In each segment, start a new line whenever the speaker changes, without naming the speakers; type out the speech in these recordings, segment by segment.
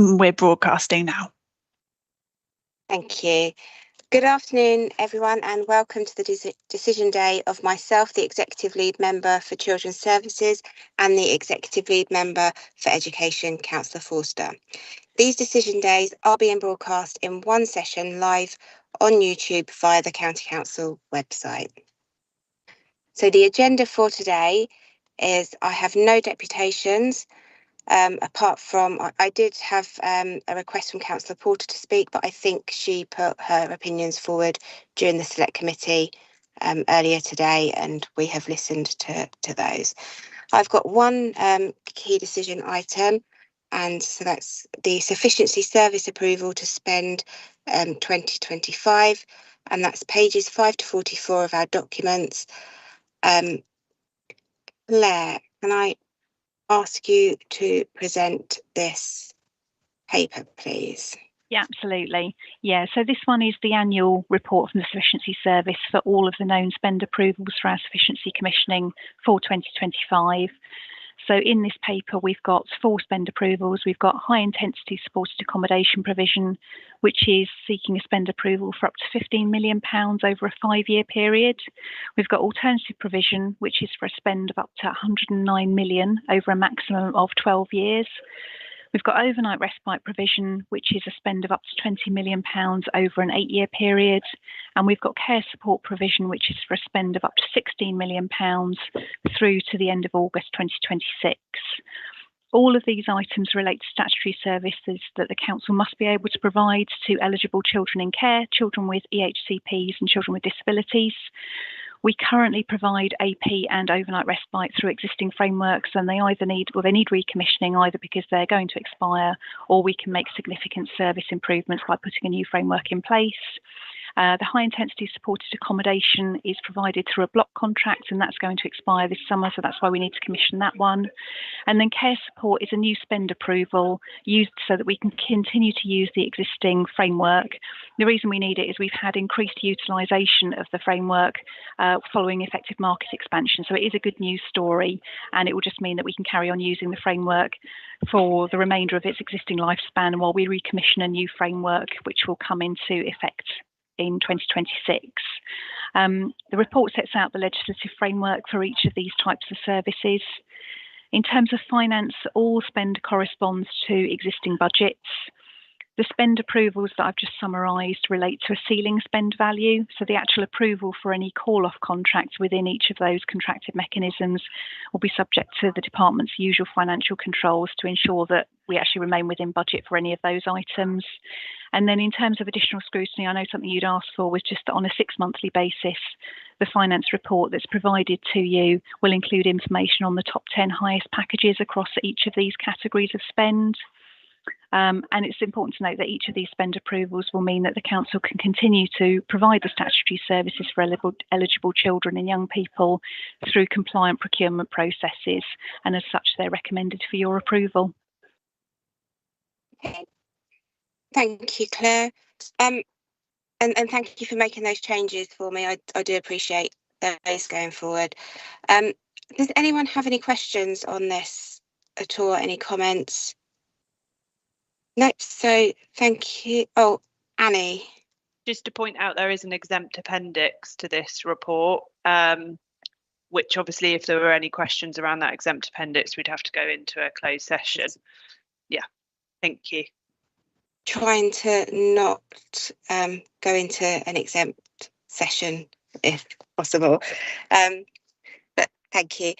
We're broadcasting now.
Thank you. Good afternoon, everyone, and welcome to the decision day of myself, the Executive Lead Member for Children's Services, and the Executive Lead Member for Education, Councillor Forster. These decision days are being broadcast in one session live on YouTube via the County Council website. So the agenda for today is I have no deputations. Apart from, I did have a request from Councillor Porter to speak, but I think she put her opinions forward during the Select Committee earlier today, and we have listened to those. I've got one key decision item, and so that's the sufficiency service approval to spend 2025, and that's pages 5 to 44 of our documents. Claire, can I ask you to present this paper, please?
Yeah, absolutely. Yeah, so this one is the annual report from the Sufficiency Service for all of the known spend approvals for our sufficiency commissioning for 2025. So in this paper, we've got 4 spend approvals. We've got high intensity supported accommodation provision, which is seeking a spend approval for up to £15 million over a 5-year period. We've got alternative provision, which is for a spend of up to £109 million over a maximum of 12 years. We've got overnight respite provision, which is a spend of up to £20 million over an 8-year period. And we've got care support provision, which is for a spend of up to £16 million through to the end of August 2026. All of these items relate to statutory services that the council must be able to provide to eligible children in care, children with EHCPs and children with disabilities. We currently provide AP and overnight respite through existing frameworks, and they either need recommissioning either because they're going to expire, or we can make significant service improvements by putting a new framework in place. The high intensity supported accommodation is provided through a block contract, and that's going to expire this summer, so that's why we need to commission that one. And then care support is a new spend approval used so that we can continue to use the existing framework. The reason we need it is we've had increased utilisation of the framework following effective market expansion, so it is a good news story, and it will just mean that we can carry on using the framework for the remainder of its existing lifespan while we recommission a new framework which will come into effect in 2026. The report sets out the legislative framework for each of these types of services. In terms of finance, all spend corresponds to existing budgets. The spend approvals that I've just summarised relate to a ceiling spend value, so the actual approval for any call-off contracts within each of those contracted mechanisms will be subject to the department's usual financial controls to ensure that we actually remain within budget for any of those items. And then in terms of additional scrutiny, I know something you'd asked for was just that on a 6-monthly basis, the finance report that's provided to you will include information on the top 10 highest packages across each of these categories of spend. And it's important to note that each of these spend approvals will mean that the council can continue to provide the statutory services for eligible children and young people through compliant procurement processes, and as such they're recommended for your approval.
Okay. Thank you, Claire. And thank you for making those changes for me. I do appreciate those going forward. Does anyone have any questions on this at all? Any comments? No, so thank you. Oh, Annie.
Just to point out, there is an exempt appendix to this report, which obviously if there were any questions around that exempt appendix, we'd have to go into a closed session. Yeah, thank you.
Trying to not go into an exempt session if possible, but thank you.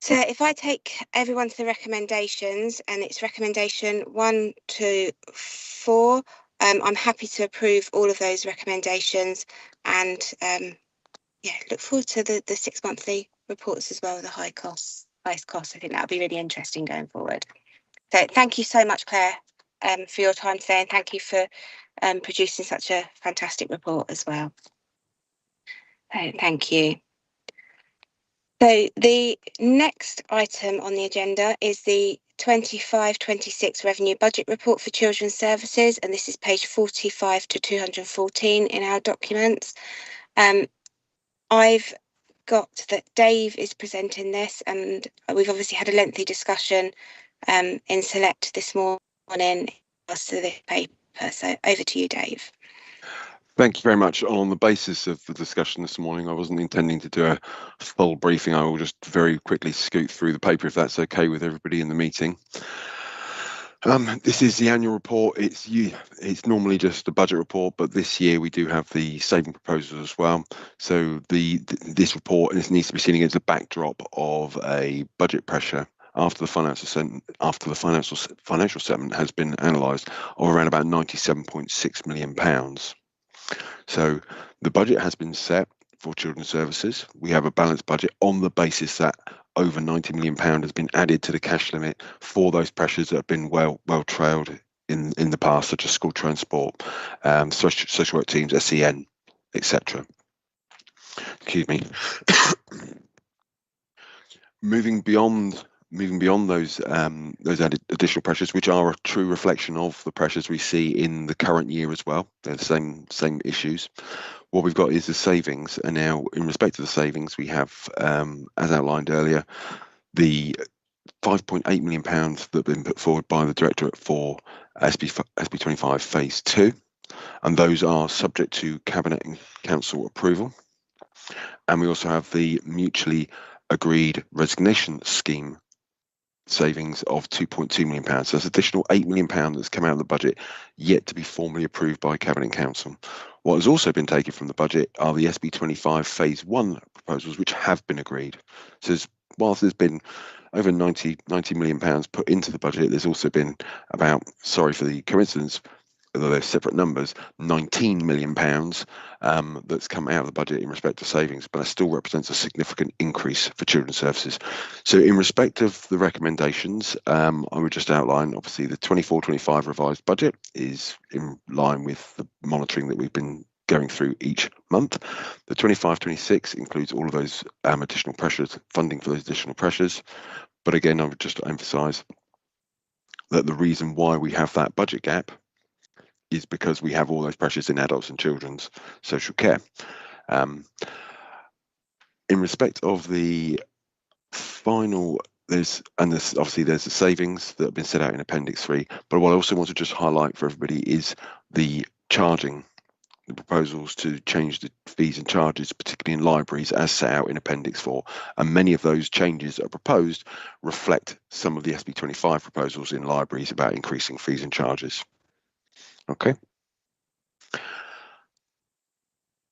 So if I take everyone to the recommendations, and it's recommendation 1 to 4, I'm happy to approve all of those recommendations, and yeah, look forward to the 6-monthly reports as well, the highest costs. I think that'll be really interesting going forward. So thank you so much, Claire, for your time today, and thank you for producing such a fantastic report as well. So thank you. So the next item on the agenda is the 25-26 Revenue Budget Report for Children's Services, and this is page 45 to 214 in our documents. I've got that Dave is presenting this, and we've obviously had a lengthy discussion in Select this morning in regards to this paper. So over to you, Dave.
Thank you very much. On the basis of the discussion this morning, I wasn't intending to do a full briefing. I will just very quickly scoot through the paper if that's okay with everybody in the meeting. This is the annual report. It's normally just a budget report, but this year we do have the saving proposals as well. So this report, and this needs to be seen against a backdrop of a budget pressure after the financial settlement has been analysed of around about £97.6 million. So the budget has been set for children's services. We have a balanced budget on the basis that over £90 million has been added to the cash limit for those pressures that have been well trailed in the past, such as school transport, social work teams, SEN, etc. Excuse me. Moving beyond those added additional pressures, which are a true reflection of the pressures we see in the current year as well. They're the same issues. What we've got is the savings, and now in respect to the savings, we have, as outlined earlier, the £5.8 million that have been put forward by the Directorate for SB25 Phase 2, and those are subject to Cabinet and Council approval. And we also have the mutually agreed resignation scheme savings of £2.2 million. So there's additional £8 million that's come out of the budget, yet to be formally approved by Cabinet and Council. What has also been taken from the budget are the SB25 Phase 1 proposals, which have been agreed. So whilst there's been over £90 million put into the budget, there's also been about, sorry for the coincidence, although they're separate numbers, £19 million that's come out of the budget in respect to savings, but that still represents a significant increase for children's services. So in respect of the recommendations, I would just outline, obviously, the 24-25 revised budget is in line with the monitoring that we've been going through each month. The 25-26 includes all of those additional pressures, funding for those additional pressures. But again, I would just emphasise that the reason why we have that budget gap is because we have all those pressures in adults and children's social care. In respect of the final, there's the savings that have been set out in Appendix 3, but what I also want to just highlight for everybody is the proposals to change the fees and charges, particularly in libraries, as set out in Appendix 4. And many of those changes that are proposed reflect some of the SB25 proposals in libraries about increasing fees and charges. Okay.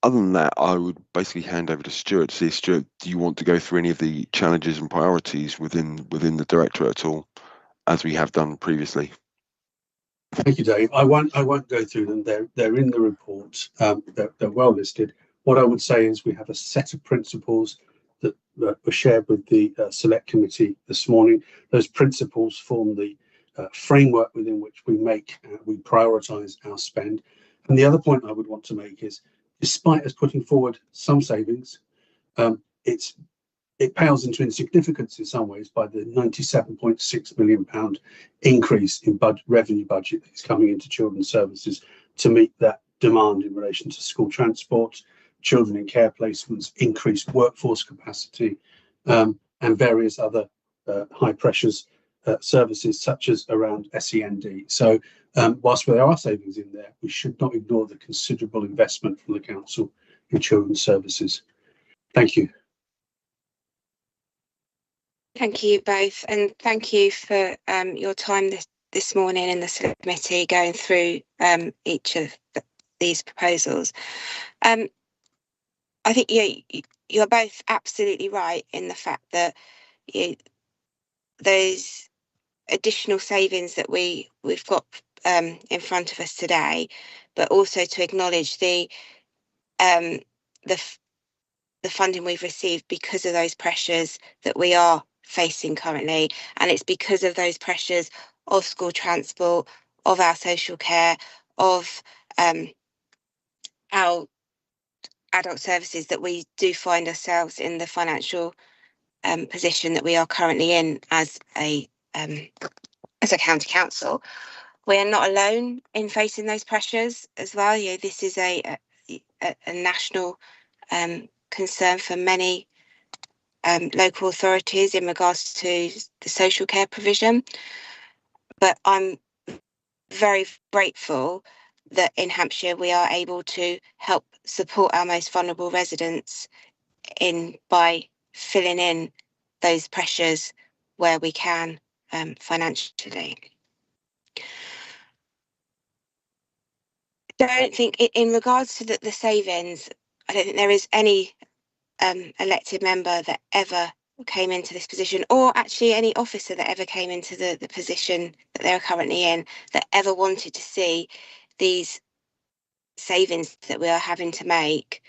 Other than that, I would basically hand over to Stuart to see, Stuart, do you want to go through any of the challenges and priorities within the Directorate at all, as we have done previously?
Thank you, Dave. I won't go through them. They're in the report. They're well listed. What I would say is we have a set of principles that were shared with the Select Committee this morning. Those principles form the framework within which we prioritise our spend. And the other point I would want to make is, despite us putting forward some savings, it pales into insignificance in some ways by the £97.6 million increase in revenue budget that's coming into children's services to meet that demand in relation to school transport, children in care placements, increased workforce capacity, and various other high pressures services such as around SEND. So whilst there are savings in there, we should not ignore the considerable investment from the Council in children's services. Thank you.
Thank you both, and thank you for your time this morning in the Select Committee going through each of these proposals. I think you're both absolutely right in the fact that those additional savings that we've got in front of us today, but also to acknowledge the funding we've received because of those pressures that we are facing currently, and it's because of those pressures of school transport, of our social care, of our adult services that we do find ourselves in the financial position that we are currently in as a county council. We are not alone in facing those pressures as well. This is a national concern for many local authorities in regards to the social care provision. But I'm very grateful that in Hampshire we are able to help support our most vulnerable residents by filling in those pressures where we can financially. I don't think in regards to the savings, I don't think there is any elected member that ever came into this position, or actually any officer that ever came into the position that they're currently in, that ever wanted to see these savings that we are having to make,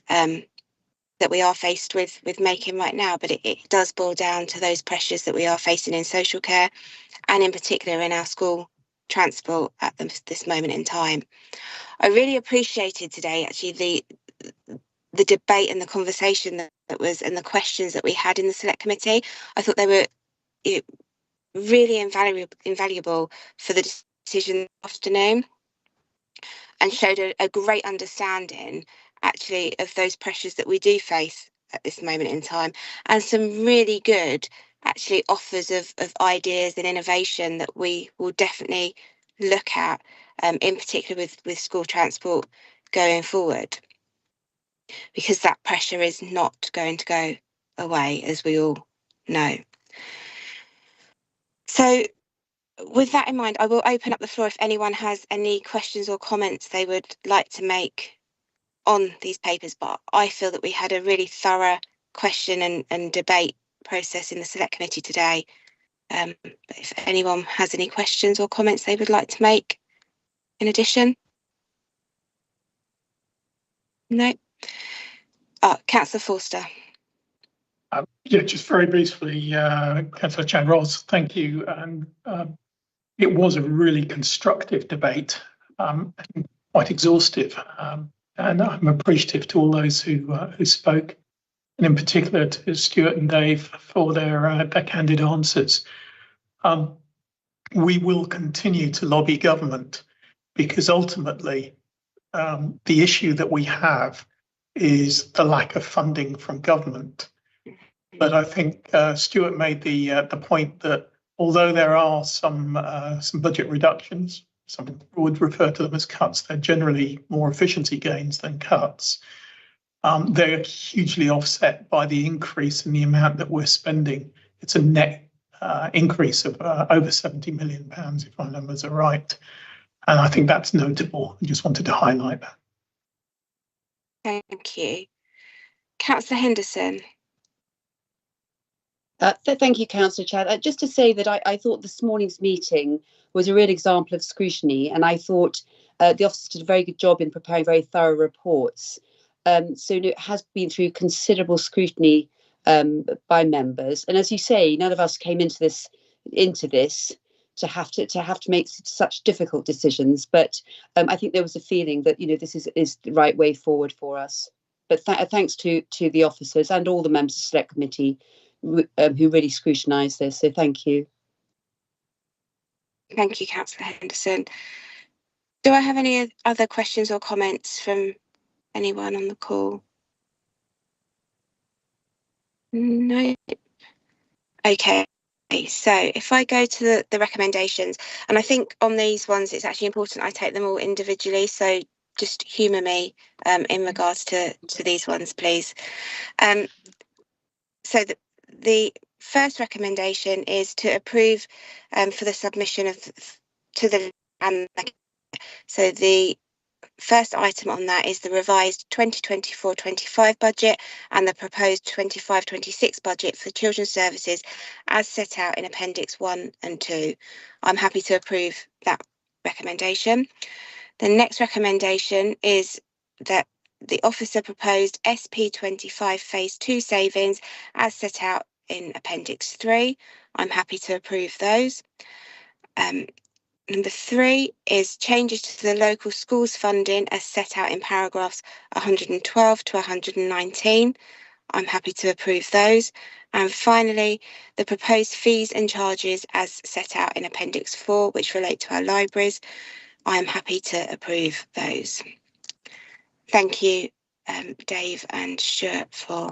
that we are faced with making right now. But it does boil down to those pressures that we are facing in social care, and in particular in our school transport at this moment in time. I really appreciated today actually the debate and the conversation that was, and the questions that we had in the select committee. I thought they were really invaluable for the decision this afternoon, and showed a great understanding actually of those pressures that we do face at this moment in time, and some really good actually offers of ideas and innovation that we will definitely look at, in particular with school transport going forward, because that pressure is not going to go away, as we all know. So with that in mind, I will open up the floor if anyone has any questions or comments they would like to make on these papers. But I feel that we had a really thorough question and debate process in the select committee today. But if anyone has any questions or comments they would like to make in addition. No. Councillor Forster.
Yeah, just very briefly, Councillor Chad-Ross, thank you. And it was a really constructive debate, and quite exhaustive. And I'm appreciative to all those who spoke, and in particular to Stuart and Dave for their candid answers. We will continue to lobby government, because ultimately the issue that we have is the lack of funding from government. But I think Stuart made the point that although there are some budget reductions, some would refer to them as cuts, they're generally more efficiency gains than cuts. They're hugely offset by the increase in the amount that we're spending. It's a net increase of over £70 million, if my numbers are right. And I think that's notable. I just wanted to highlight that.
Thank you. Councillor Henderson.
Thank you, Councillor Chad. Just to say that I thought this morning's meeting was a real example of scrutiny, and I thought the officers did a very good job in preparing very thorough reports. So it has been through considerable scrutiny by members, and as you say, none of us came into this to have to make such difficult decisions. But I think there was a feeling that this is the right way forward for us. But thanks to the officers and all the members of the Select Committee who really scrutinised this. So thank you.
Thank you, Councillor Henderson. Do I have any other questions or comments from anyone on the call? No. Okay. So if I go to the recommendations, and I think on these ones it's actually important I take them all individually, so just humour me in regards to these ones, please. So the first recommendation is to approve for the submission to the so the first item on that is the revised 2024-25 budget and the proposed 25-26 budget for children's services as set out in Appendix 1 and 2. I'm happy to approve that recommendation. The next recommendation is that the officer proposed SP25 Phase 2 savings as set out in Appendix 3. I'm happy to approve those. Number 3 is changes to the local schools funding as set out in paragraphs 112 to 119. I'm happy to approve those. And finally, the proposed fees and charges as set out in Appendix 4, which relate to our libraries. I'm happy to approve those. Thank you, Dave and Stuart, for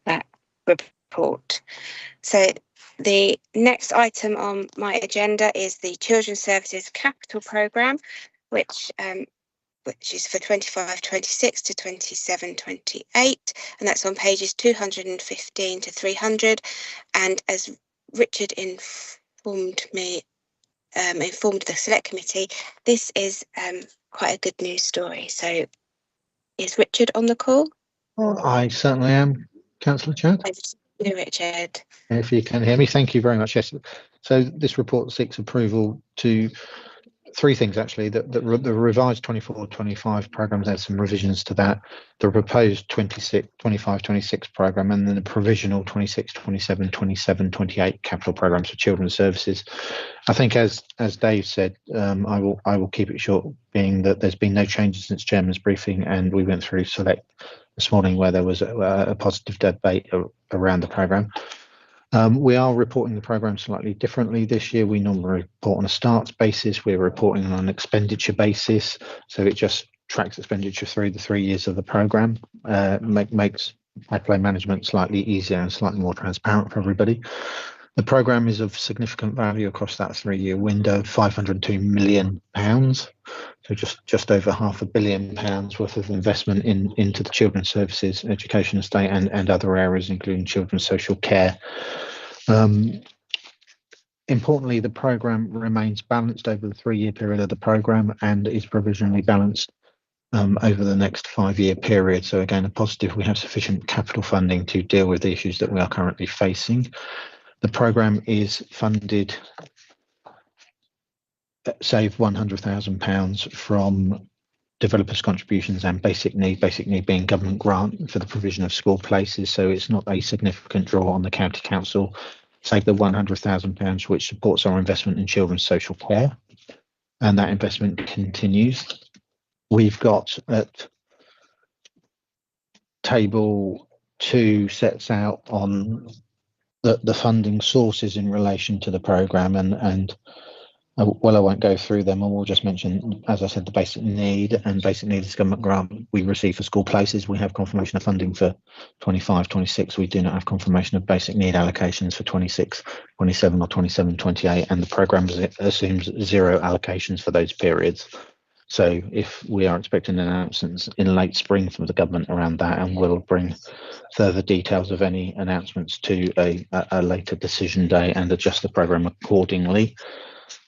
that report. So The next item on my agenda is the Children's Services Capital Programme, which is for 25-26 to 27-28, and that's on pages 215 to 300. And as Richard informed the Select Committee, this is quite a good news story. So is Richard on the call?
I certainly am, Councillor Chad.
Over to you, Richard.
If you can hear me, thank you very much. Yes. So this report seeks approval to three things, actually. The revised 24-25 programmes had some revisions to that. The proposed 25-26 programme, and then the provisional 26-27, 27-28 capital programmes for children's services. I think, as Dave said, I will keep it short, being that there's been no changes since Chairman's briefing, and we went through Select this morning where there was a positive debate around the programme. We are reporting the programme slightly differently this year. We normally report on a starts basis. We're reporting on an expenditure basis, so it just tracks expenditure through the 3 years of the programme. Makes pipeline management slightly easier and slightly more transparent for everybody. The programme is of significant value across that 3-year window, £502 million. So just over £500 million worth of investment into the children's services, education estate, and other areas, including children's social care. Importantly, the programme remains balanced over the 3-year period of the programme and is provisionally balanced over the next 5-year period. So again, a positive. We have sufficient capital funding to deal with the issues that we are currently facing. The programme is funded, save £100,000 from developers' contributions and basic need being government grant for the provision of school places. So it's not a significant draw on the county council, save the £100,000, which supports our investment in children's social care. And that investment continues. We've got at table 2 sets out on the funding sources in relation to the programme, and well, I won't go through them. I will just mention, as I said, the basic need, and basic need is government grant we receive for school places. We have confirmation of funding for 25-26. We do not have confirmation of basic need allocations for 26-27 or 27-28, and the programme assumes 0 allocations for those periods. So if we are expecting announcements in late spring from the government around that, and we'll bring further details of any announcements to a later decision day and adjust the programme accordingly.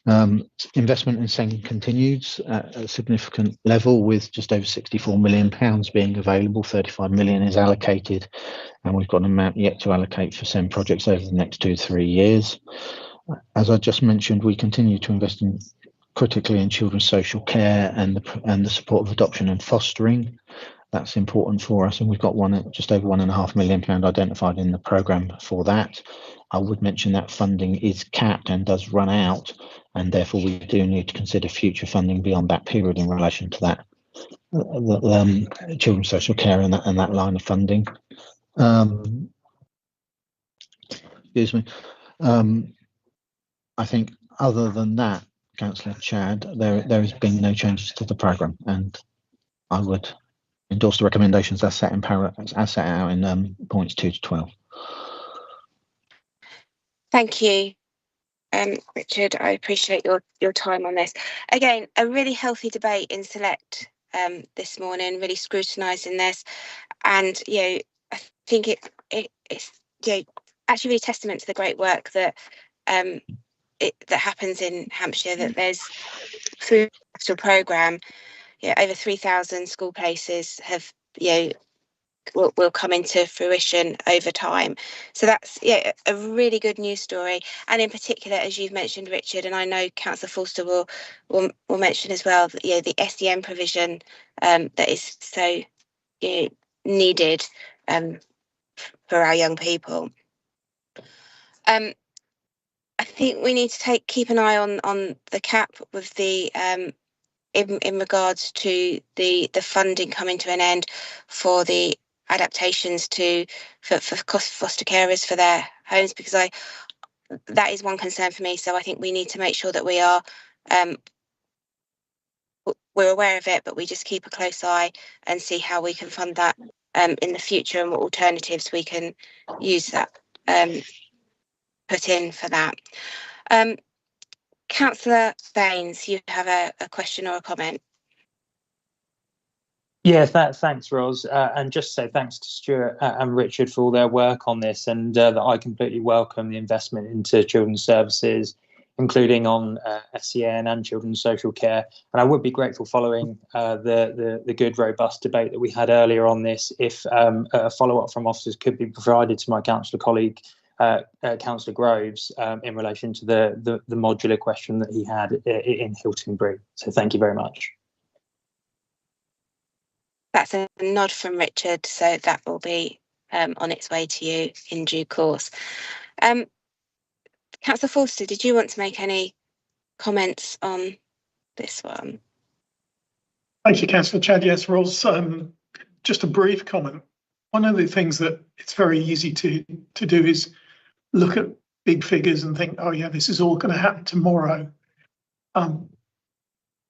Investment in SEND continues at a significant level, with just over £64 million being available. 35 million is allocated, and we've got an amount yet to allocate for SEND projects over the next 2-3 years. As I just mentioned, we continue to invest critically in children's social care and the support of adoption and fostering. That's important for us, and we've got just over £1.5 million identified in the programme for that. I would mention that funding is capped and does run out, and therefore we do need to consider future funding beyond that period in relation to that children's social care and that line of funding. Excuse me. I think other than that, Councillor Chad, there has been no changes to the programme, and I would endorse the recommendations as set out in points 2 to 12.
Thank you, Richard. I appreciate your time on this. Again, a really healthy debate in Select this morning, really scrutinising this, and I think it's actually really testament to the great work that that happens in Hampshire, that there's through the capital programme, over 3,000 school places have will come into fruition over time. So that's a really good news story. And in particular, as you've mentioned, Richard, and I know Councillor Forster will mention as well, that the SEN provision that is so needed for our young people. I think we need to keep an eye on the cap with the in regards to the funding coming to an end for the adaptations for foster carers for their homes, because that is one concern for me. So I think we need to make sure that we are we're aware of it, but we just keep a close eye and see how we can fund that in the future, and what alternatives we can use that put in for that. Councillor Baines, you have a question or a comment?
Yeah, thanks, Ros. And just say thanks to Stuart and Richard for all their work on this, and that I completely welcome the investment into children's services, including on SEN and children's social care. And I would be grateful, following the good, robust debate that we had earlier on this, if a follow-up from officers could be provided to my councillor colleague, Councillor Groves, in relation to the modular question that he had in Hilton-Bree. So thank you very much.
That's a nod from Richard, so that will be on its way to you in due course. Councillor Forster, did you want to make any comments on this one?
Thank you, Councillor Chad. Yes, Ros, just a brief comment. One of the things that it's very easy to do is look at big figures and think, oh yeah, this is all going to happen tomorrow.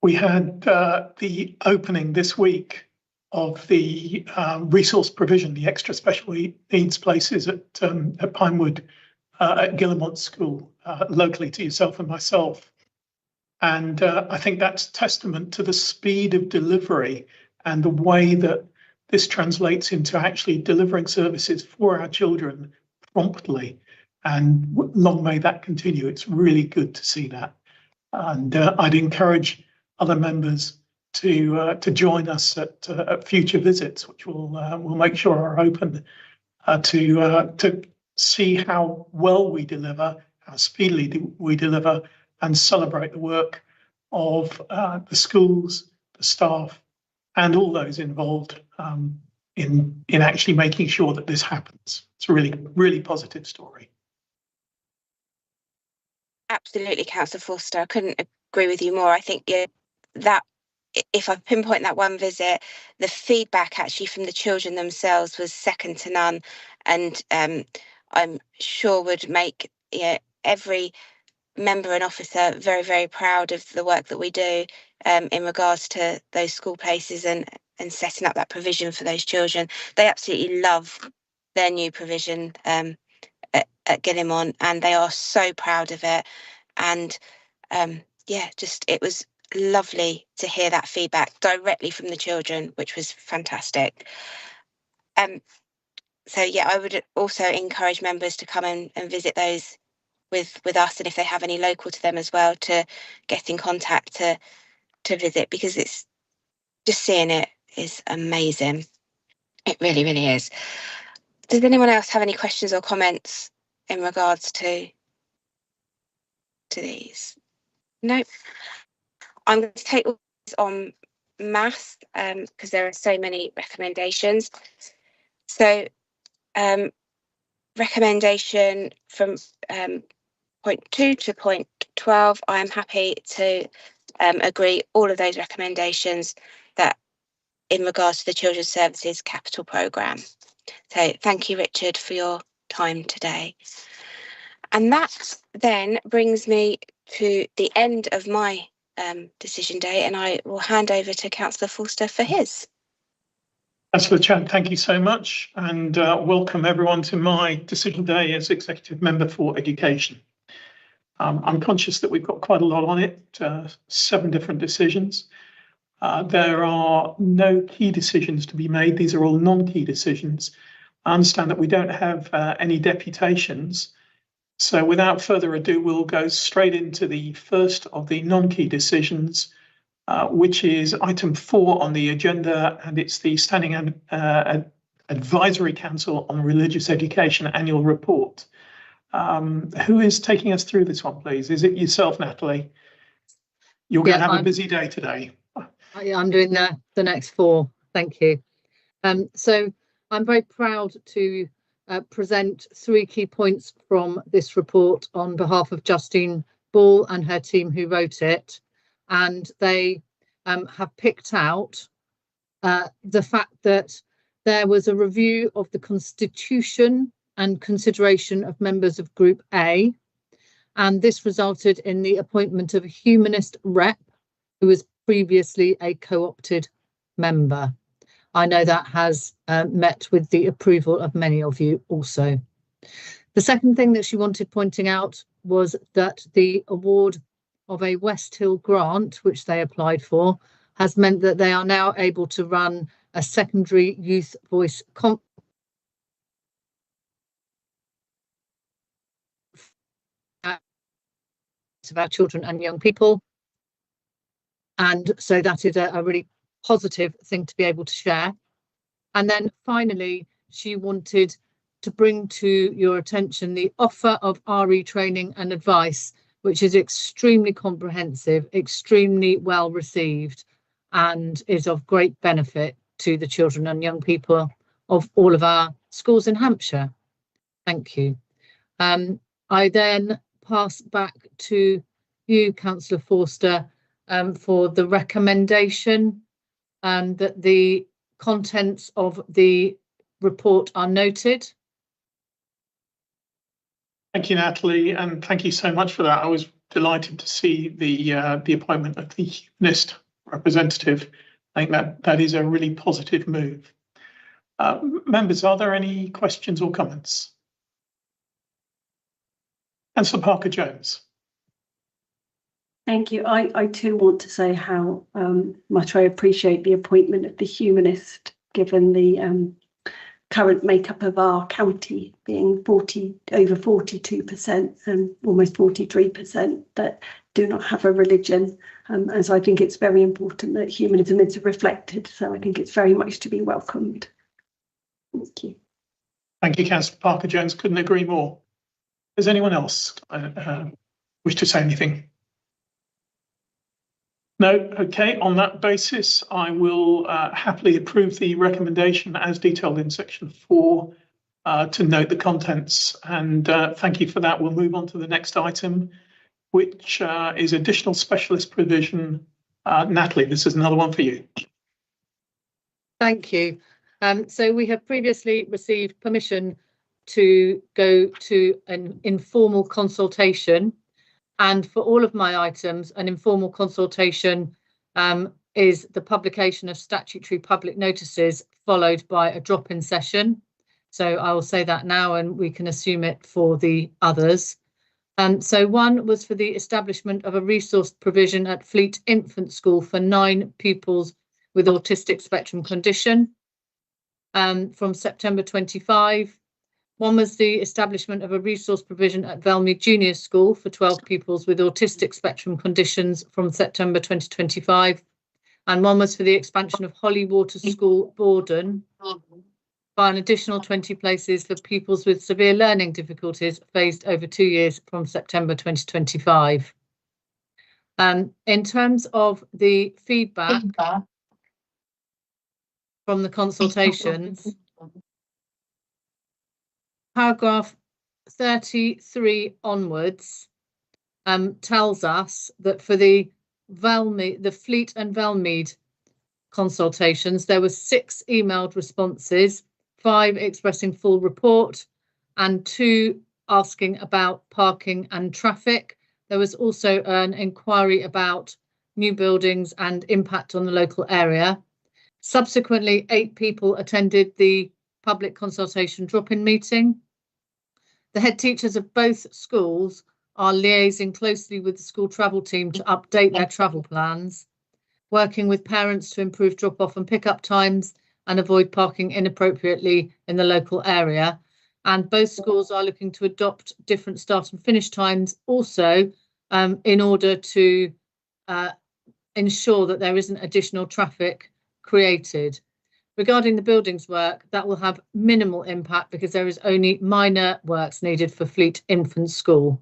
We had the opening this week of the resource provision, the extra special needs places at Pinewood, at Guillemont School, locally to yourself and myself. And I think that's testament to the speed of delivery and the way that this translates into actually delivering services for our children promptly. And long may that continue. It's really good to see that. And I'd encourage other members to join us at future visits, which we'll make sure are open to see how well we deliver, how speedily we deliver, and celebrate the work of the schools, the staff, and all those involved in actually making sure that this happens. It's a really positive story.
Absolutely, Councillor Forster. I couldn't agree with you more. I think that if I pinpoint that one visit, the feedback actually from the children themselves was second to none, and I'm sure would make every member and officer very, very proud of the work that we do in regards to those school places and setting up that provision for those children. They absolutely love their new provision at Guillemont, and they are so proud of it. And it was lovely to hear that feedback directly from the children, which was fantastic. So yeah, I would also encourage members to come and visit those with us, and if they have any local to them as well, to get in contact to visit, because it's just seeing it is amazing. It really, really is. Does anyone else have any questions or comments in regards to these? Nope. I'm going to take all this on mass because there are so many recommendations. So recommendation from point 2 to point 12, I am happy to agree all of those recommendations that in regards to the Children's Services Capital Programme. So thank you, Richard, for your time today. And that then brings me to the end of my decision day, and I will hand over to Councillor Forster for his.
Councillor Chad, thank you so much, and welcome everyone to my decision day as Executive Member for Education. I'm conscious that we've got quite a lot on it, 7 different decisions. There are no key decisions to be made. These are all non-key decisions. I understand that we don't have any deputations. So without further ado, we'll go straight into the first of the non-key decisions, which is item 4 on the agenda, and it's the Standing Advisory Council on Religious Education Annual Report. Who is taking us through this one, please? Is it yourself, Natalie? You're going to have a busy day today.
I'm doing the next 4. Thank you. So I'm very proud to present 3 key points from this report on behalf of Justine Ball and her team who wrote it. And they have picked out the fact that there was a review of the constitution and consideration of members of Group A, and this resulted in the appointment of a humanist rep who was previously a co-opted member. I know that has met with the approval of many of you also. The second thing that she wanted pointing out was that the award of a West Hill grant, which they applied for, has meant that they are now able to run a secondary youth voice of our children and young people. And so that is a really positive thing to be able to share. And then finally, she wanted to bring to your attention the offer of RE training and advice, which is extremely comprehensive, extremely well received, and is of great benefit to the children and young people of all of our schools in Hampshire. Thank you. I then pass back to you, Councillor Forster, for the recommendation that the contents of the report are noted.
Thank you, Natalie, and thank you so much for that. I was delighted to see the appointment of the Humanist representative. I think that is a really positive move. Members, are there any questions or comments? Councillor Parker-Jones.
Thank you. I too want to say how much I appreciate the appointment of the Humanist, given the current makeup of our county being over 42% and almost 43% that do not have a religion. And so I think it's very important that humanism is reflected. So I think it's very much to be welcomed. Thank you.
Thank you, Councillor Parker-Jones. Couldn't agree more. Does anyone else wish to say anything? No. Okay. On that basis, I will happily approve the recommendation as detailed in section 4 to note the contents. And thank you for that. We'll move on to the next item, which is additional specialist provision. Natalie, this is another one for you.
Thank you. So we have previously received permission to go to an informal consultation. And for all of my items, an informal consultation is the publication of statutory public notices followed by a drop-in session. So I will say that now and we can assume it for the others. So one was for the establishment of a resource provision at Fleet Infant School for 9 pupils with autistic spectrum condition from September 25. One was the establishment of a resource provision at Velmead Junior School for 12 pupils with autistic spectrum conditions from September 2025. And one was for the expansion of Holywater School, Borden, by an additional 20 places for pupils with severe learning difficulties phased over 2 years from September 2025. In terms of the feedback from the consultations, paragraph 33 onwards tells us that for the Fleet and Velmead consultations, there were 6 emailed responses, 5 expressing full report and 2 asking about parking and traffic. There was also an inquiry about new buildings and impact on the local area. Subsequently, 8 people attended the public consultation drop-in meeting. The head teachers of both schools are liaising closely with the school travel team to update their travel plans, working with parents to improve drop-off and pick-up times and avoid parking inappropriately in the local area. And both schools are looking to adopt different start and finish times also in order to ensure that there isn't additional traffic created. Regarding the buildings work, that will have minimal impact because there is only minor works needed for Fleet Infant School.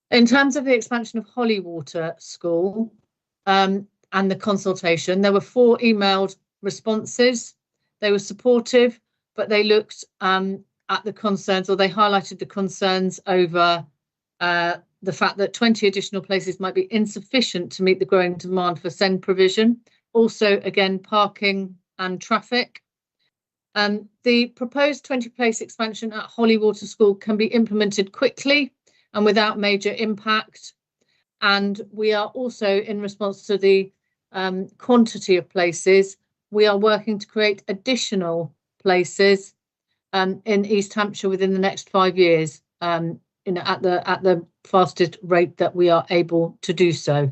In terms of the expansion of Holywater School and the consultation, there were 4 emailed responses. They were supportive, but they looked at the concerns, or they highlighted the concerns over the fact that 20 additional places might be insufficient to meet the growing demand for SEND provision. Also, again, parking and traffic. The proposed 20-place expansion at Holywater School can be implemented quickly and without major impact. And we are also, in response to the quantity of places, we are working to create additional places in East Hampshire within the next 5 years, at the fastest rate that we are able to do so.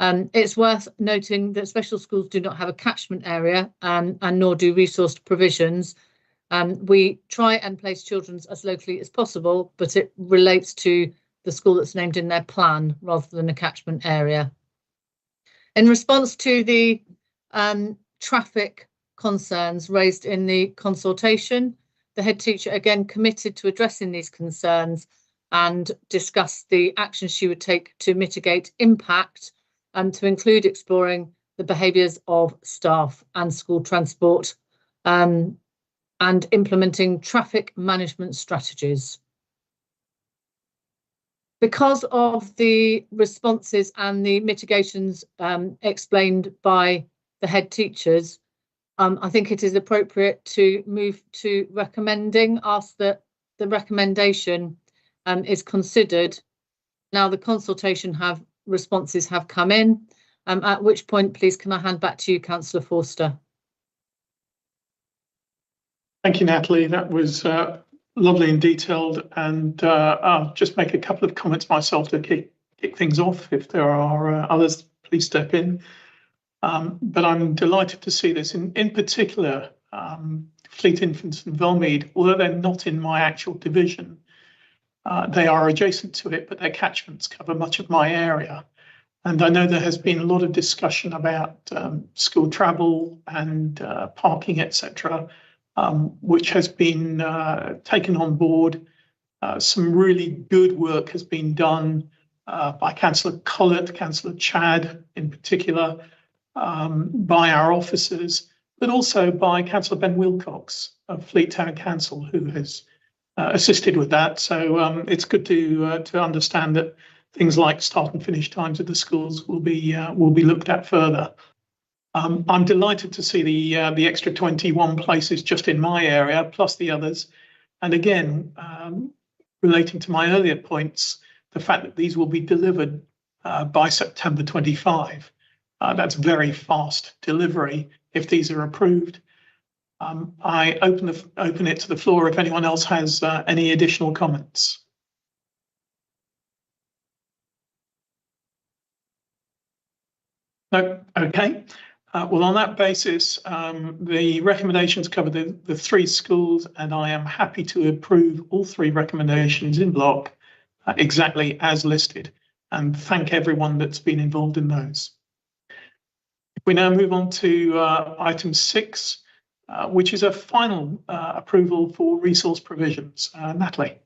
It's worth noting that special schools do not have a catchment area, and nor do resourced provisions. We try and place children as locally as possible, but it relates to the school that's named in their plan rather than a catchment area. In response to the traffic concerns raised in the consultation, the head teacher again committed to addressing these concerns and discussed the actions she would take to mitigate impact, and to include exploring the behaviours of staff and school transport, and implementing traffic management strategies. Because of the responses and the mitigations explained by the head teachers, I think it is appropriate to move to recommending, ask that the recommendation is considered. Now the consultation responses have come in, at which point, please, can I hand back to you, Councillor Forster?
Thank you, Natalie. That was lovely and detailed, and I'll just make a couple of comments myself to kick things off. If there are others, please step in. But I'm delighted to see this. In particular, Fleet Infants and Velmead, although they're not in my actual division, they are adjacent to it, but their catchments cover much of my area. And I know there has been a lot of discussion about school travel and parking, etc., which has been taken on board. Some really good work has been done by Councillor Collett, Councillor Chad in particular, by our officers, but also by Councillor Ben Wilcox of Fleet Town Council, who has assisted with that. So it's good to understand that things like start and finish times of the schools will be looked at further. I'm delighted to see the extra 21 places just in my area, plus the others. And again, relating to my earlier points, the fact that these will be delivered by September 25. That's very fast delivery if these are approved. I open it to the floor if anyone else has any additional comments. No, okay. Well, on that basis, the recommendations cover the three schools, and I am happy to approve all three recommendations in block exactly as listed, and thank everyone that's been involved in those. We now move on to item 6, which is a final approval for resource provisions. Natalie.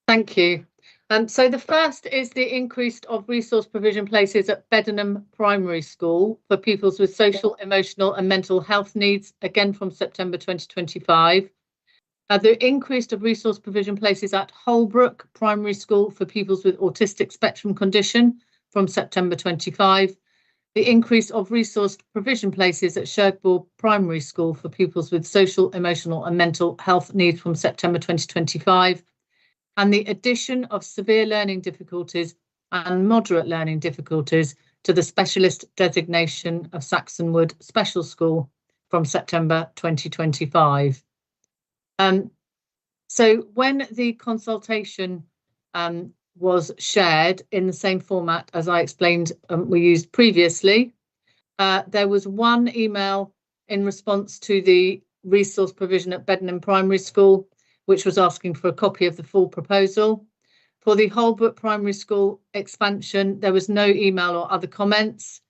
Thank you. So the first is the increase of resource provision places at Bedenham Primary School for pupils with social, emotional and mental health needs, again from September 2025. The increase of resource provision places at Holbrook Primary School for pupils with autistic spectrum condition from September 25. The increase of resource provision places at Sherborne Primary School for pupils with social, emotional and mental health needs from September 2025. And the addition of severe learning difficulties and moderate learning difficulties to the specialist designation of Saxonwood Special School from September 2025. So when the consultation was shared in the same format as I explained we used previously, there was one email in response to the resource provision at Bedenham Primary School, which was asking for a copy of the full proposal. For the Holbrook Primary School expansion, there was no email or other comments.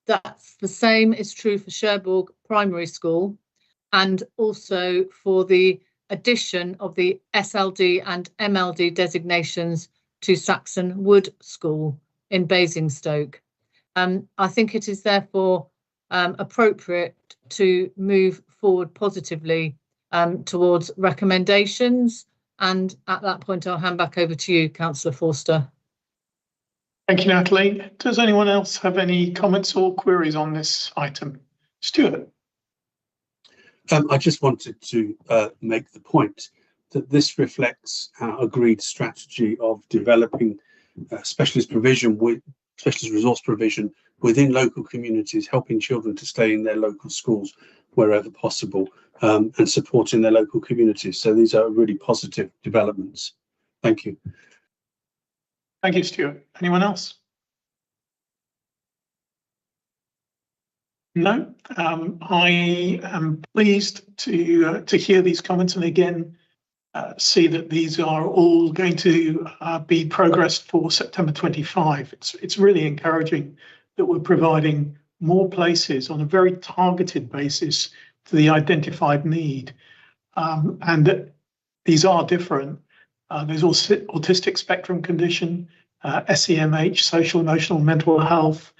That's the same is true for Sherborne Primary School, and also for the addition of the SLD and MLD designations to Saxon Wood School in Basingstoke. I think it is therefore appropriate to move forward positively towards recommendations, and at that point I'll hand back over to you, Councillor Forster.
Thank you, Natalie. Does anyone else have any comments or queries on this item? Stuart.
I just wanted to make the point that this reflects our agreed strategy of developing specialist resource provision within local communities, helping children to stay in their local schools wherever possible, and supporting their local communities. So these are really positive developments. Thank you.
Thank you, Stuart. Anyone else? No. I am pleased to hear these comments, and again see that these are all going to be progressed for September 25. It's really encouraging that we're providing more places on a very targeted basis to the identified need, and that these are different. There's also autistic spectrum condition, SEMH, social, emotional, mental health,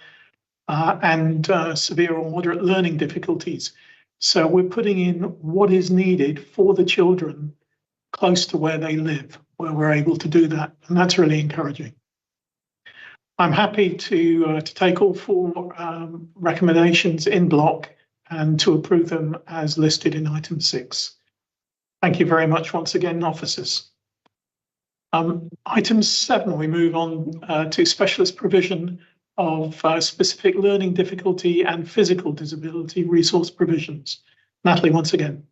and severe or moderate learning difficulties. So we're putting in what is needed for the children close to where they live, where we're able to do that, and that's really encouraging. I'm happy to take all 4 recommendations in block and to approve them as listed in item 6. Thank you very much once again, officers. Item 7, we move on to specialist provision of specific learning difficulty and physical disability resource provisions. Natalie, once again.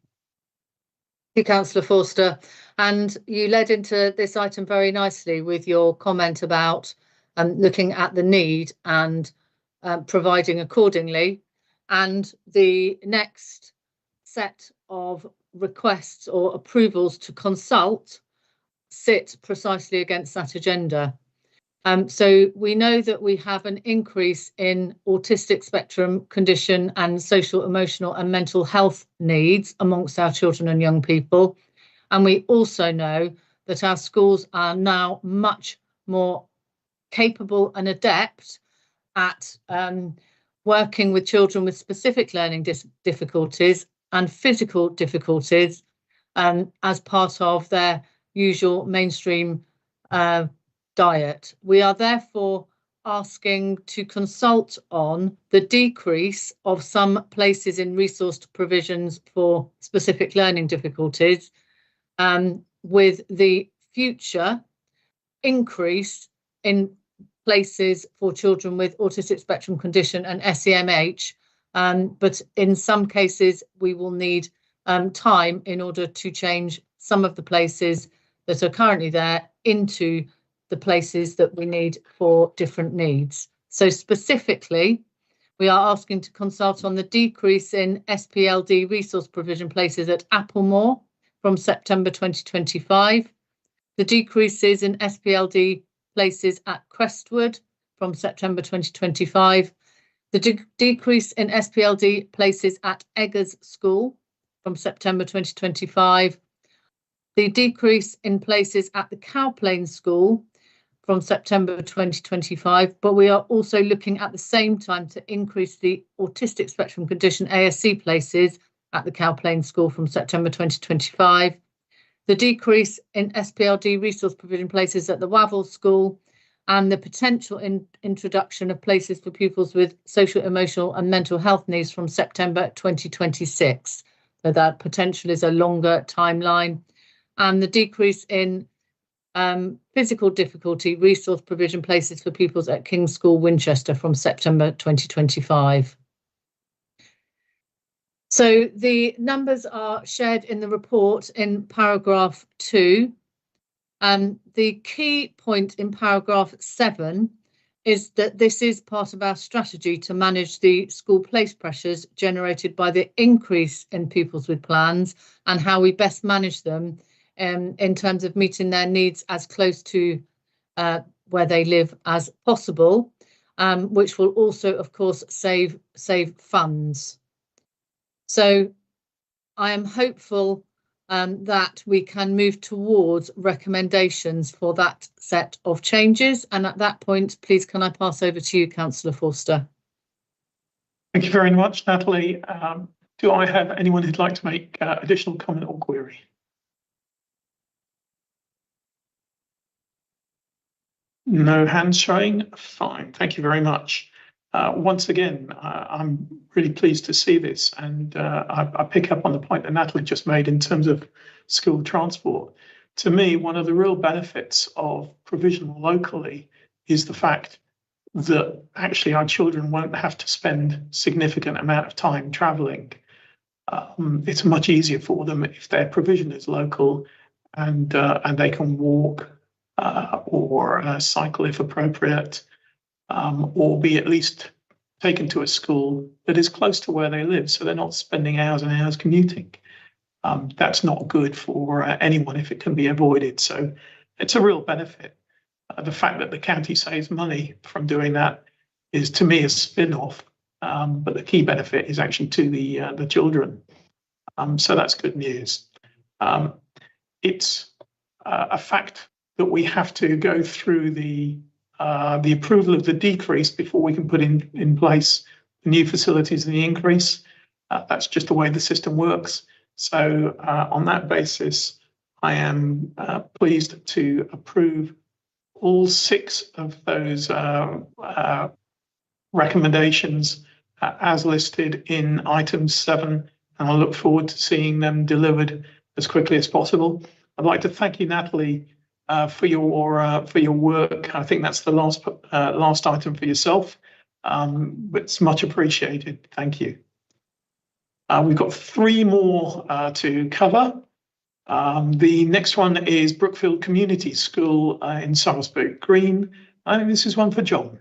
Thank you, Councillor Forster. And you led into this item very nicely with your comment about looking at the need and providing accordingly. And the next set of requests or approvals to consult sit precisely against that agenda. So we know that we have an increase in autistic spectrum condition and social, emotional and mental health needs amongst our children and young people. And we also know that our schools are now much more capable and adept at working with children with specific learning difficulties and physical difficulties as part of their usual mainstream diet. We are therefore asking to consult on the decrease of some places in resource provisions for specific learning difficulties, with the future increase in places for children with autistic spectrum condition and SEMH, but in some cases we will need time in order to change some of the places that are currently there into the places that we need for different needs. So specifically, we are asking to consult on the decrease in SPLD resource provision places at Applemore from September 2025, the decreases in SPLD places at Crestwood from September 2025, the decrease in SPLD places at Eggers School from September 2025, the decrease in places at the Cowplain School from September 2025, but we are also looking at the same time to increase the autistic spectrum condition ASC places at the Cowplain School from September 2025, the decrease in SPLD resource provision places at the Wavell School, and the potential introduction of places for pupils with social, emotional and mental health needs from September 2026. So that potential is a longer timeline, and the decrease in physical difficulty resource provision places for pupils at King's School, Winchester from September 2025. So the numbers are shared in the report in paragraph 2. The key point in paragraph 7 is that this is part of our strategy to manage the school place pressures generated by the increase in pupils with plans and how we best manage them in terms of meeting their needs as close to where they live as possible, which will also, of course, save funds. So I am hopeful that we can move towards recommendations for that set of changes. And at that point, please, can I pass over to you, Councillor Forster?
Thank you very much, Natalie. Do I have anyone who'd like to make additional comment or query? No hands showing. Fine. Thank you very much. Once again, I'm really pleased to see this, and I pick up on the point that Natalie just made in terms of school transport. To me, one of the real benefits of provision locally is the fact that actually our children won't have to spend significant amount of time travelling. it's much easier for them if their provision is local and they can walk or cycle if appropriate, or be at least taken to a school that is close to where they live, so they're not spending hours and hours commuting. That's not good for anyone if it can be avoided. So it's a real benefit. The fact that the county saves money from doing that is, to me, a spin-off. But the key benefit is actually to the children. So that's good news. It's a fact that we have to go through the approval of the decrease before we can put in place the new facilities and the increase. That's just the way the system works. So on that basis, I am pleased to approve all 6 of those recommendations as listed in item 7, and I look forward to seeing them delivered as quickly as possible. I'd like to thank you, Natalie, for your work. I think that's the last item for yourself. It's much appreciated. Thank you. We've got 3 more to cover. The next one is Brookfield Community School in Saresbytt Green. I think this is one for John.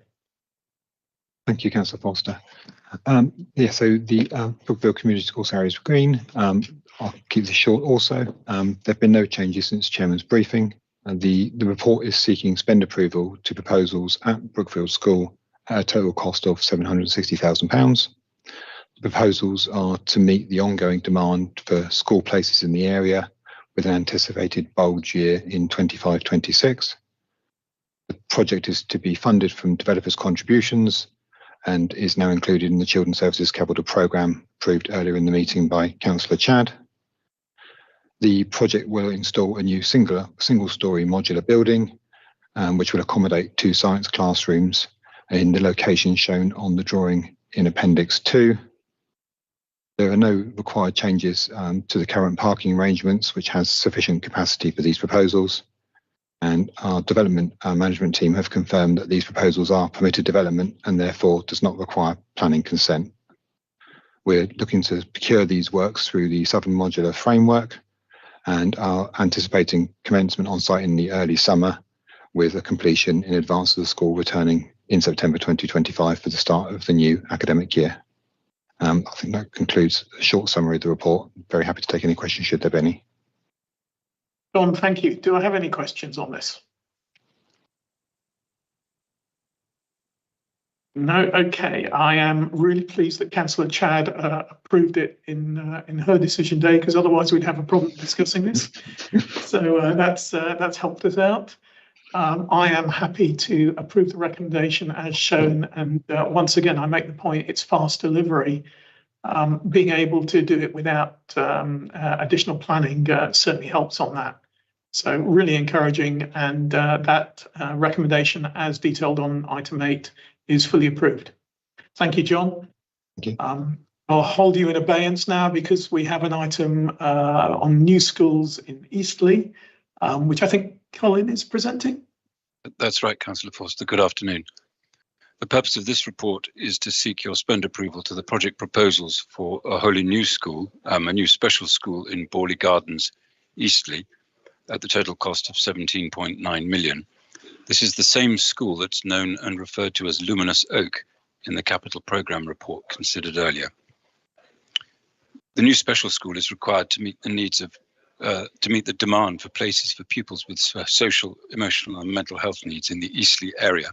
Thank you, Councillor Foster. So the Brookfield Community School, Saresbytt Green, I'll keep this short also. There have been no changes since Chairman's briefing. The report is seeking spend approval to proposals at Brookfield School at a total cost of £760,000. The proposals are to meet the ongoing demand for school places in the area with an anticipated bulge year in 25-26. The project is to be funded from developers' contributions and is now included in the Children's Services Capital Programme approved earlier in the meeting by Councillor Chad. The project will install a new single-storey modular building, which will accommodate 2 science classrooms in the location shown on the drawing in Appendix 2. There are no required changes to the current parking arrangements, which has sufficient capacity for these proposals. And our development management team have confirmed that these proposals are permitted development and therefore does not require planning consent. We're looking to procure these works through the Southern Modular Framework and are anticipating commencement on site in the early summer with a completion in advance of the school returning in September 2025 for the start of the new academic year. I think that concludes a short summary of the report. Very happy to take any questions should there be any.
John, thank you. Do I have any questions on this? No, okay. I am really pleased that Councillor Chad approved it in her decision day, because otherwise we'd have a problem discussing this. So that's helped us out. I am happy to approve the recommendation as shown, and once again I make the point, it's fast delivery. Being able to do it without additional planning certainly helps on that. So really encouraging, and that recommendation as detailed on item 8 is fully approved. Thank you, John.
Thank you.
I'll hold you in abeyance now because we have an item on new schools in Eastleigh, which I think Colin is presenting.
That's right, Councillor Foster. Good afternoon. The purpose of this report is to seek your spend approval to the project proposals for a wholly new school, a new special school in Borley Gardens, Eastleigh, at the total cost of 17.9 million. This is the same school that's known and referred to as Luminous Oak in the capital programme report considered earlier. The new special school is required to meet the needs of to meet the demand for places for pupils with social, emotional and mental health needs in the Eastleigh area,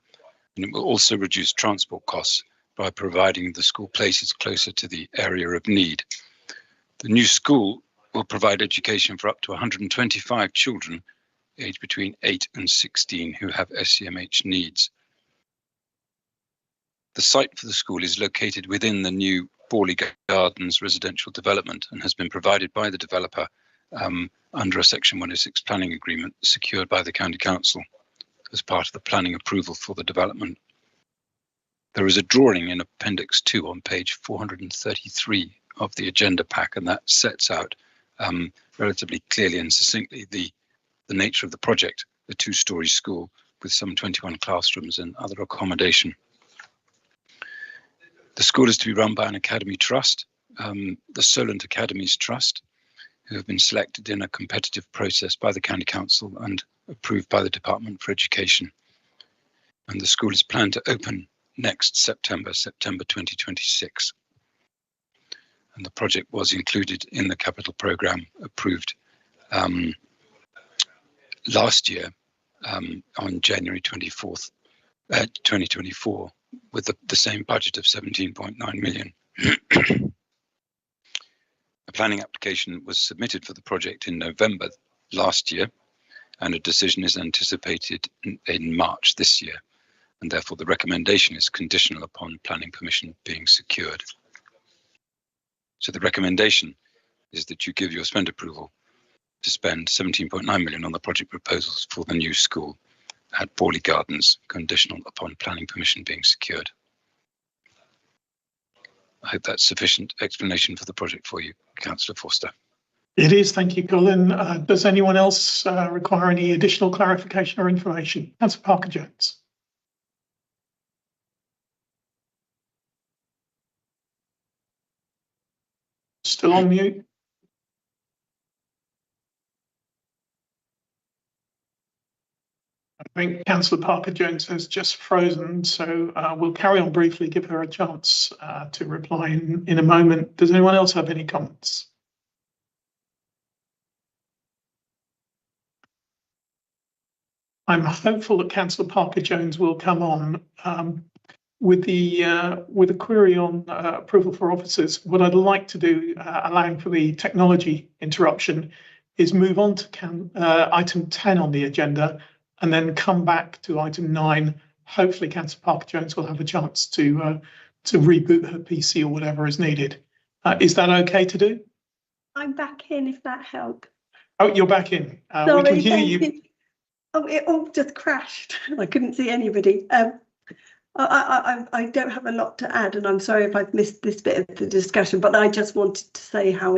and it will also reduce transport costs by providing the school places closer to the area of need. The new school will provide education for up to 125 children aged between 8 and 16 who have SEMH needs. The site for the school is located within the new Borley Gardens residential development and has been provided by the developer under a Section 106 planning agreement secured by the County Council as part of the planning approval for the development. There is a drawing in Appendix 2 on page 433 of the agenda pack, and that sets out relatively clearly and succinctly the nature of the project, the 2-storey school with some 21 classrooms and other accommodation. The school is to be run by an academy trust the Solent Academies Trust, who have been selected in a competitive process by the County Council and approved by the Department for Education. And the school is planned to open next September 2026. And the project was included in the capital programme approved last year on January 24th, 2024, with the same budget of 17.9 million. A planning application was submitted for the project in November last year, and a decision is anticipated in March this year, and therefore the recommendation is conditional upon planning permission being secured. So the recommendation is that you give your spend approval to spend 17.9 million on the project proposals for the new school at Borley Gardens, conditional upon planning permission being secured. I hope that's sufficient explanation for the project for you, Councillor Forster.
It is, thank you, Colin. Does anyone else require any additional clarification or information? Councillor Parker-Jones. Still on mute? I think Councillor Parker-Jones has just frozen, so we'll carry on briefly, give her a chance to reply in a moment. Does anyone else have any comments? I'm hopeful that Councillor Parker-Jones will come on with a query on approval for officers. What I'd like to do, allowing for the technology interruption, is move on to item 10 on the agenda, and then come back to item 9. Hopefully Councillor Parker-Jones will have a chance to reboot her PC or whatever is needed. Is that okay to do?
I'm back in, if that helps.
Oh, you're back in. We can hear you.
Oh, it all just crashed. I couldn't see anybody. I don't have a lot to add, and I'm sorry if I've missed this bit of the discussion, but I just wanted to say how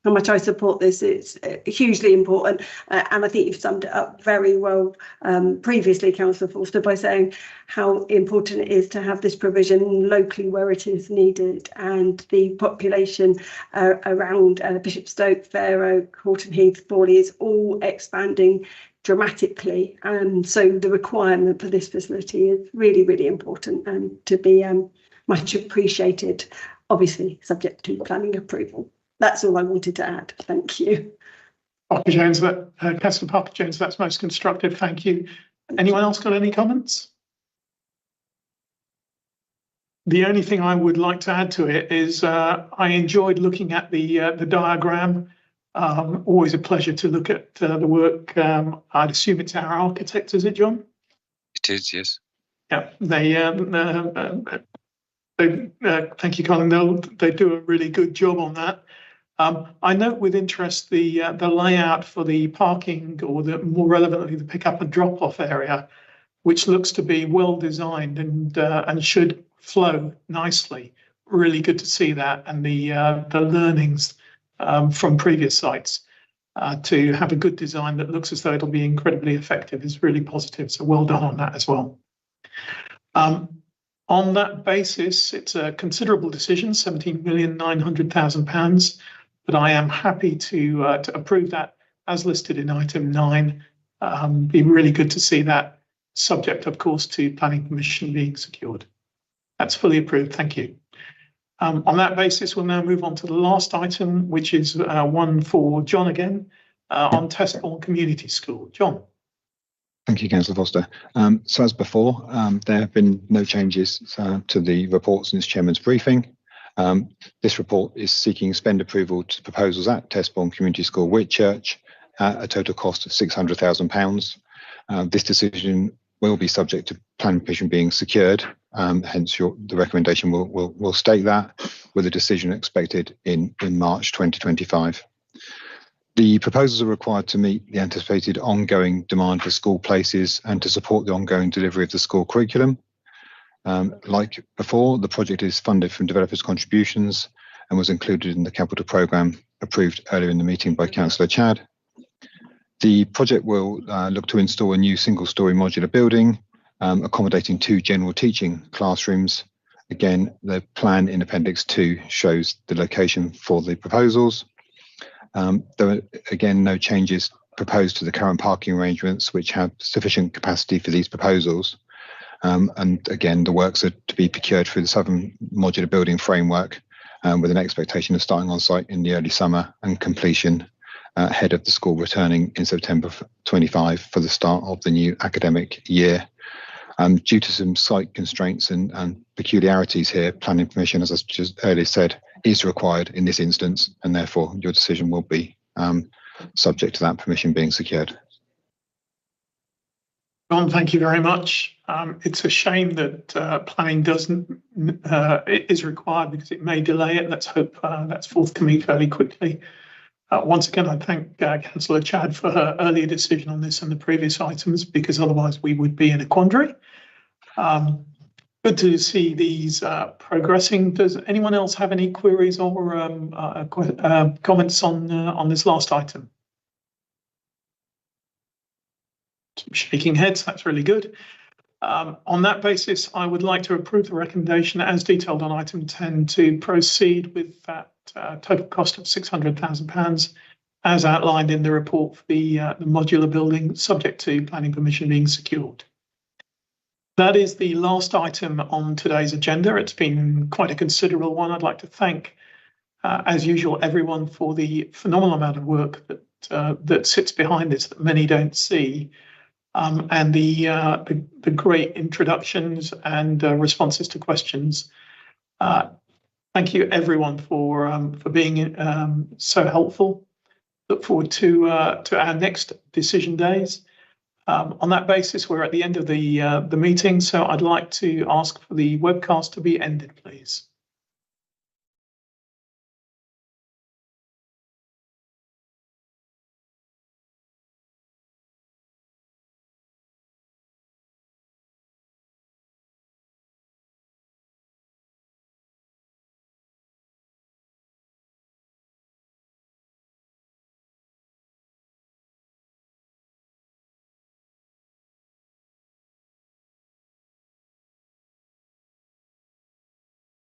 much I support this. It's hugely important, and I think you've summed it up very well previously, Councillor Forster, by saying how important it is to have this provision locally where it is needed, and the population around Bishopstoke, Fair Oak, Horton Heath, Borley is all expanding dramatically, and so the requirement for this facility is really, really important and to be much appreciated, obviously subject to planning approval. That's all I wanted to add. Thank you.
Parker-Jones, Councillor Parker-Jones, that's most constructive. Thank you. Anyone else got any comments? The only thing I would like to add to it is I enjoyed looking at the diagram. Always a pleasure to look at the work. I'd assume it's our architect, is it, John?
It is, yes.
Yeah, thank you, Colin. They do a really good job on that. I note with interest the layout for the parking, or more relevantly, the pick-up and drop-off area, which looks to be well designed and should flow nicely. Really good to see that, and the learnings from previous sites to have a good design that looks as though it'll be incredibly effective is really positive. So well done on that as well. On that basis, it's a considerable decision, £17,900,000, but I am happy to approve that as listed in item 9. Be really good to see that, subject, of course, to planning permission being secured. That's fully approved. Thank you. On that basis, we'll now move on to the last item, which is one for John again, on Testbourne Community School. John.
Thank you, Councillor Foster. So as before, there have been no changes to the report since Chairman's briefing. This report is seeking spend approval to proposals at Testbourne Community School, Whitchurch, at a total cost of £600,000. This decision will be subject to planning permission being secured. Hence, the recommendation will state that, with a decision expected in March 2025. The proposals are required to meet the anticipated ongoing demand for school places and to support the ongoing delivery of the school curriculum. Like before, the project is funded from developers' contributions and was included in the capital programme approved earlier in the meeting by Councillor Chad. The project will look to install a new single-storey modular building, accommodating 2 general teaching classrooms, Again, the plan in Appendix 2 shows the location for the proposals. There are, again, no changes proposed to the current parking arrangements, which have sufficient capacity for these proposals. And again, the works are to be procured through the Southern Modular Building Framework, with an expectation of starting on site in the early summer and completion ahead of the school returning in September 25 for the start of the new academic year. Due to some site constraints and peculiarities here, planning permission, as I just earlier said, is required in this instance, and therefore your decision will be subject to that permission being secured.
John, thank you very much. It's a shame that planning is required because it may delay it. Let's hope that's forthcoming fairly quickly. Once again, I thank Councillor Chad for her earlier decision on this and the previous items, because otherwise we would be in a quandary. Good to see these progressing. Does anyone else have any queries or comments on this last item? Shaking heads, that's really good. On that basis, I would like to approve the recommendation as detailed on item 10 to proceed with that total cost of £600,000 as outlined in the report for the modular building, subject to planning permission being secured. That is the last item on today's agenda. It's been quite a considerable one. I'd like to thank, as usual, everyone for the phenomenal amount of work that sits behind this that many don't see. And the great introductions and responses to questions. Thank you, everyone, for being so helpful. Look forward to our next decision days. On that basis, we're at the end of the meeting, so I'd like to ask for the webcast to be ended, please.